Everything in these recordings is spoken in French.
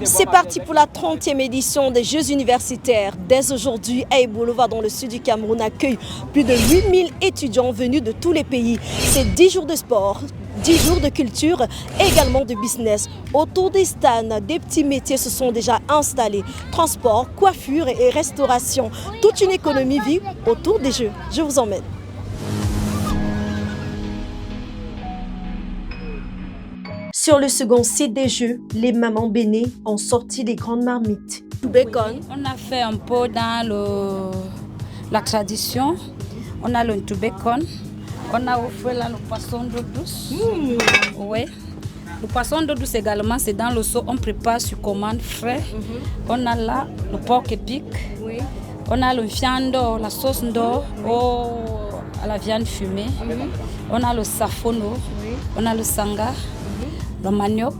C'est parti pour la 30e édition des Jeux universitaires. Dès aujourd'hui, Aïe-Boulova, dans le sud du Cameroun, accueille plus de 8000 étudiants venus de tous les pays. C'est 10 jours de sport, 10 jours de culture, également de business. Autour des stands, des petits métiers se sont déjà installés. Transport, coiffure et restauration. Toute une économie vit autour des Jeux. Je vous emmène. Sur le second site des Jeux, les mamans bénées ont sorti les grandes marmites. Bacon. On a fait un peu dans la tradition. On a le bacon. On a offert là le poisson d'eau douce. Oui. Le poisson d'eau douce également, c'est dans le seau. On prépare sur commande frais. On a là le porc épic. Oui. On a le viande, la sauce d'eau à la viande fumée. On a le safono. Oui. On a le sanga. Le manioc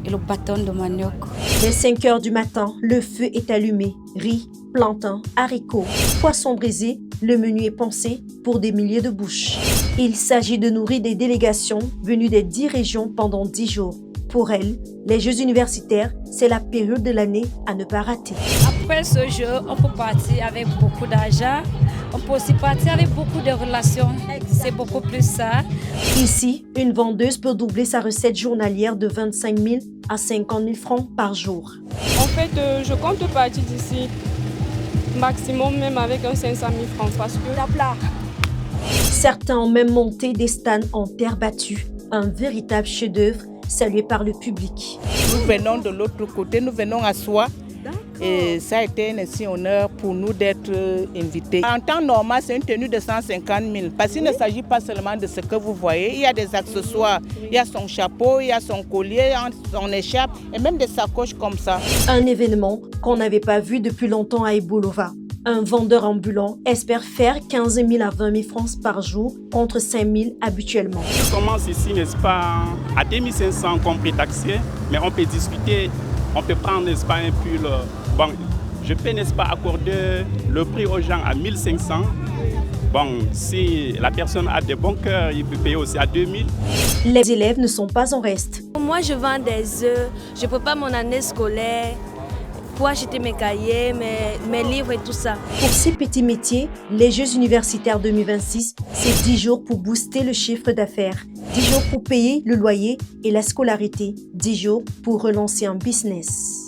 et le bâton de manioc. Dès 5 h du matin, le feu est allumé. Riz, plantain, haricots, poissons brisés, le menu est pensé pour des milliers de bouches. Il s'agit de nourrir des délégations venues des 10 régions pendant 10 jours. Pour elles, les Jeux universitaires, c'est la période de l'année à ne pas rater. Après ce jeu, on peut partir avec beaucoup d'argent. On peut aussi partir avec beaucoup de relations. C'est beaucoup plus ça. Ici, une vendeuse peut doubler sa recette journalière de 25 000 à 50 000 francs par jour. En fait, je compte partir d'ici maximum même avec un 500 000 francs parce que... Certains ont même monté des stands en terre battue. Un véritable chef-d'œuvre salué par le public. Nous venons de l'autre côté, nous venons à Soie. Et ça a été un insigne honneur pour nous d'être invités. En temps normal, c'est une tenue de 150 000. Parce qu'il ne s'agit pas seulement de ce que vous voyez. Il y a des accessoires. Il y a son chapeau, il y a son collier, son écharpe et même des sacoches comme ça. Un événement qu'on n'avait pas vu depuis longtemps à Aïe-Boulova. Un vendeur ambulant espère faire 15 000 à 20 000 francs par jour contre 5 000 habituellement. Je commence ici, n'est-ce pas, à 2500 compris taxé, mais on peut discuter, on peut prendre, n'est-ce pas, un pull. Bon, je peux, n'est-ce pas, accorder le prix aux gens à 1500. Bon, si la personne a des bons cœurs, il peut payer aussi à 2000. Les élèves ne sont pas en reste. Moi, je vends des œufs, je prépare mon année scolaire. Pour acheter mes cahiers, mes livres et tout ça. Pour ces petits métiers, les Jeux universitaires 2026, c'est 10 jours pour booster le chiffre d'affaires, 10 jours pour payer le loyer et la scolarité, 10 jours pour relancer un business.